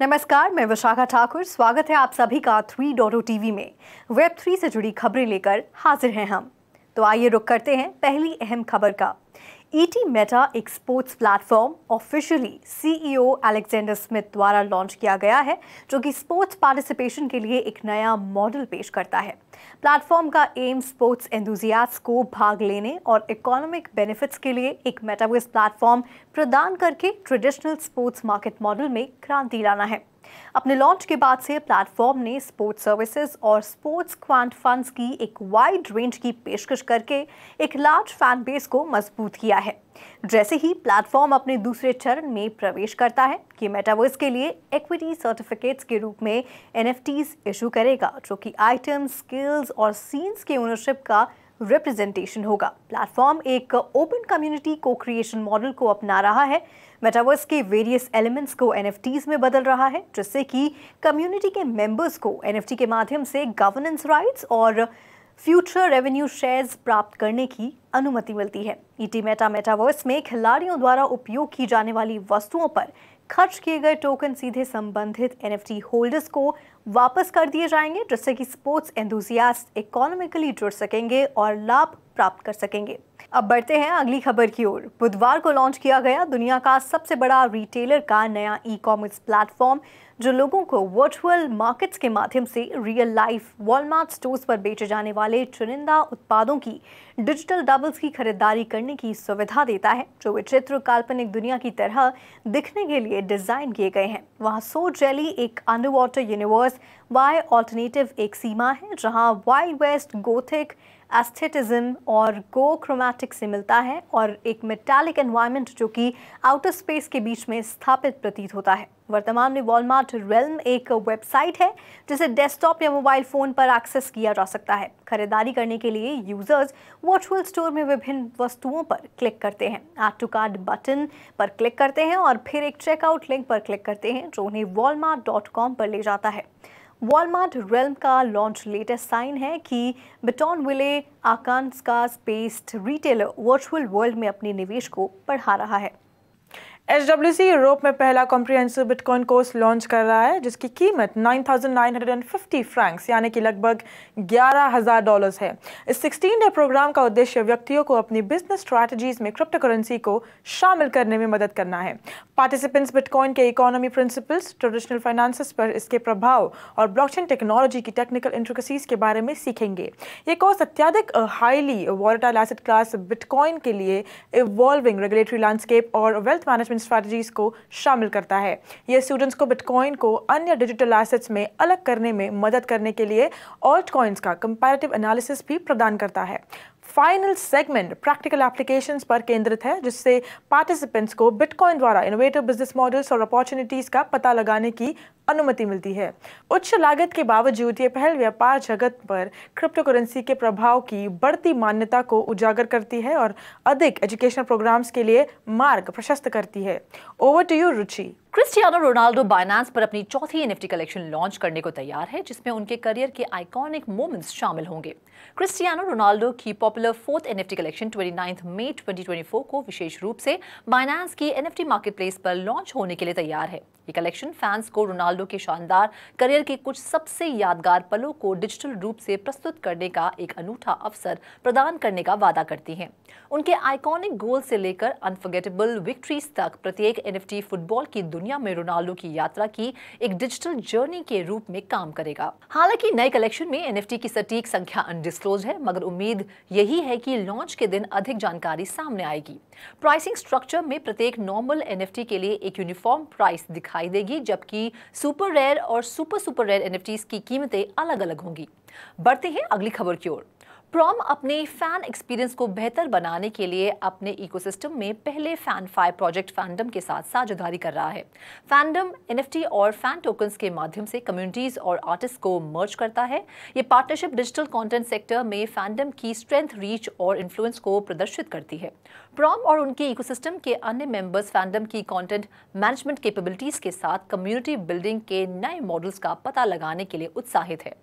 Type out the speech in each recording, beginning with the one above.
नमस्कार, मैं विशाखा ठाकुर। स्वागत है आप सभी का 3.0 टीवी में। वेब 3 से जुड़ी खबरें लेकर हाजिर हैं हम। तो आइए रुक करते हैं पहली अहम खबर का। ईटी मेटा एक sports platform officially CEO Alexander Smith द्वारा लॉन्च किया गया है, जो कि स्पोर्ट्स पार्टिसिपेशन के लिए एक नया मॉडल पेश करता है। प्लेटफॉर्म का एम स्पोर्ट्स एंथुसियास्ट्स को भाग लेने और इकोनॉमिक बेनिफिट्स के लिए एक मेटावर्स प्लेटफॉर्म प्रदान करके ट्रेडिशनल स्पोर्ट्स मार्केट मॉडल में क्रांति लाना है। अपने लॉन्च के बाद से प्लेटफॉर्म ने स्पोर्ट्स सर्विसेज और स्पोर्ट्स क्वांट फंड्स की एक वाइड रेंज की पेशकश करके एक लार्ज फैन बेस को मजबूत किया है। जैसे ही प्लेटफॉर्म अपने दूसरे चरण में प्रवेश करता है कि मेटावर्स के लिए इक्विटी सर्टिफिकेट्स के रूप में एनएफटीज इशू करेगा, जो कि आइटम्स, स्किल्स और सीन्स के ओनरशिप का रिप्रेजेंटेशन होगा। प्लेटफॉर्म एक ओपन कम्युनिटी को क्रिएशन मॉडल को अपना रहा है। मेटावर्स के वेरियस एलिमेंट्स को एनएफटीज में बदल रहा है, जिससे कि कम्युनिटी के मेंबर्स को एनएफटी के माध्यम से गवर्नेंस राइट्स और फ्यूचर रेवेन्यू शेयर्स प्राप्त करने की अनुमति मिलती है। ईटी मेटा मेटावर्स में खिलाड़ियों द्वारा उपयोग की जाने वाली वस्तुओं पर खर्च किए गए टोकन सीधे संबंधित एनएफटी होल्डर्स को वापस कर दिए जाएंगे, जिससे कि स्पोर्ट्स एंथुसियास्ट इकोनॉमिकली जुड़ सकेंगे और लाभ प्राप्त कर सकेंगे। अब बढ़ते हैं अगली खबर की ओर। बुधवार को लॉन्च किया गया दुनिया का सबसे बड़ा रिटेलर का नया ई-कॉमर्स प्लेटफॉर्म, जो लोगों को वर्चुअल मार्केट्स के माध्यम से रियल लाइफ वॉलमार्ट स्टोर्स पर बेचे जाने वाले चुनिंदा उत्पादों की डिजिटल डबल्स की खरीदारी करने की सुविधा देता है, जो विचित्र काल्पनिक दुनिया की तरह दिखने के लिए डिजाइन किए गए हैं। वहाँ सो जेली एक अंडर वाटर यूनिवर्स, वाई ऑल्टरनेटिव एक सीमा है जहाँ वाइल्ड वेस्ट गोथिक एस्थेटिज्म और गो क्रोमैटिक से मिलता है, और एक मेटालिक एनवायरनमेंट जो कि आउटर स्पेस के बीच में स्थापित प्रतीत होता है। वर्तमान में वॉलमार्ट रेल्म एक वेबसाइट है जिसे डेस्कटॉप या मोबाइल फोन पर एक्सेस किया जा सकता है। खरीदारी करने के लिए यूजर्स वर्चुअल स्टोर में विभिन्न वस्तुओं पर क्लिक करते हैं, ऐड टू कार्ट बटन पर क्लिक करते हैं और फिर एक चेकआउट लिंक पर क्लिक करते हैं, जो उन्हें walmart.com पर ले जाता है। वॉलमार्ट रेल्म का लॉन्च लेटेस्ट साइन है कि बिटॉनविले आकांक्षा बेस्ड रिटेलर वर्चुअल वर्ल्ड में अपने निवेश को बढ़ा रहा है। HWC यूरोप में पहला कॉम्प्रिहेंसिव बिटकॉइन कोर्स लॉन्च कर रहा है, जिसकी कीमत 9,950 फ्रैंक्स यानी कि लगभग $11,000 है। इस 16 डे प्रोग्राम का उद्देश्य व्यक्तियों को अपनी बिजनेस स्ट्रैटेजीज में क्रिप्टो करेंसी को शामिल करने में मदद करना है। पार्टिसिपेंट्स बिटकॉइन के इकोनॉमी प्रिंसिपल्स, ट्रेडिशनल फाइनेंसेस पर इसके प्रभाव और ब्लॉकचेन टेक्नोलॉजी की टेक्निकल इंट्रिकसीज के बारे में सीखेंगे। ये कोर्स अत्यधिक highly volatile asset class bitcoin के लिए इवॉल्विंग रेगुलेटरी लैंडस्केप और वेल्थ मैनेजमेंट स्ट्रैटेजीज को शामिल करता है। यह स्टूडेंट्स को बिटकॉइन को अन्य डिजिटल एसेट्स में अलग करने में मदद करने के लिए ऑल्ट कॉइन्स का कंपैरेटिव एनालिसिस भी प्रदान करता है। फाइनल सेगमेंट प्रैक्टिकल एप्लीकेशंस पर केंद्रित है, जिससे पार्टिसिपेंट्स को बिटकॉइन द्वारा इनोवेटिव बिजनेस मॉडल्स और अपॉर्चुनिटीज का पता लगाने की अनुमति मिलती है। उच्च लागत के बावजूद ये पहल व्यापार जगत पर क्रिप्टो करेंसी के प्रभाव की बढ़ती मान्यता को उजागर करती है और अधिक एजुकेशनल प्रोग्राम्स के लिए मार्ग प्रशस्त करती है। Over to you Ruchi. Cristiano Ronaldo Binance पर अपनी चौथी एनएफटी कलेक्शन लॉन्च करने को तैयार है, जिसमें उनके करियर के आइकॉनिक मोमेंट्स शामिल होंगे। क्रिस्टियानो रोनाल्डो की पॉपुलर फोर्थ एनएफटी कलेक्शन 29 मई 2024 को विशेष रूप से बाइनेंस की एनएफटी मार्केटप्लेस पर लॉन्च होने के लिए तैयार है। ये कलेक्शन फैंस को रोनाल्डो के शानदार करियर के कुछ सबसे यादगार पलों को डिजिटल रूप से प्रस्तुत करने का एक अनूठा अवसर प्रदान करने का वादा करती हैं। उनके आइकॉनिक गोल से लेकर अनफॉरगेटेबल विक्ट्रीज तक प्रत्येक एनएफटी फुटबॉल की दुनिया में रोनाल्डो की यात्रा की एक डिजिटल जर्नी के रूप में काम करेगा। हालांकि नए कलेक्शन में एनएफटी की सटीक संख्या अनडिस्क्लोज है, मगर उम्मीद यही है कि लॉन्च के दिन अधिक जानकारी सामने आएगी। प्राइसिंग स्ट्रक्चर में प्रत्येक नॉर्मल एनएफटी के लिए एक यूनिफॉर्म प्राइस दिखाई देगी, जबकि सुपर रेयर और सुपर रेयर एनएफटीज की कीमतें अलग अलग होंगी। बढ़ते हैं अगली खबर की ओर। प्रॉम अपने फैन एक्सपीरियंस को बेहतर बनाने के लिए अपने इकोसिस्टम में पहले फैन5 प्रोजेक्ट फैंडम के साथ साझेदारी कर रहा है। फैंडम एनएफटी और फैन टोकन्स के माध्यम से कम्युनिटीज और आर्टिस्ट को मर्ज करता है। ये पार्टनरशिप डिजिटल कंटेंट सेक्टर में फैंडम की स्ट्रेंथ, रीच और इन्फ्लुएंस को प्रदर्शित करती है। प्रॉम और उनके इकोसिस्टम के अन्य मेंबर्स फैंडम की कंटेंट मैनेजमेंट कैपेबिलिटीज के साथ कम्युनिटी बिल्डिंग के नए मॉडल्स का पता लगाने के लिए उत्साहित है।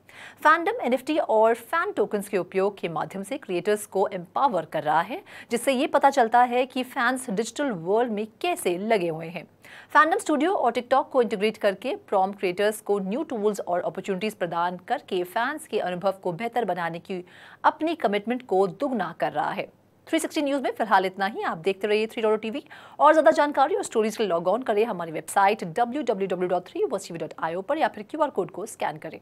फैंडम एनएफटी और फैन टोकन्स के उपयोग के माध्यम से क्रिएटर्स को एम्पावर कर रहा है, जिससे ये पता चलता है कि फैंस डिजिटल वर्ल्ड में कैसे लगे हुए हैं। फैंडम स्टूडियो और टिकटॉक को इंटीग्रेट करके प्रॉम्प्ट क्रिएटर्स को न्यू टूल्स और अपॉर्चुनिटीज प्रदान करके फैंस के अनुभव को बेहतर बनाने की अपनी कमिटमेंट को दुगना कर रहा है। 360 न्यूज़ में फिलहाल इतना ही। आप देखते रहिए 3.TV और ज़्यादा जानकारी और स्टोरीज के लिए लॉग ऑन करें हमारी वेबसाइट www.3watchtv.io पर या फिर QR कोड को स्कैन करें।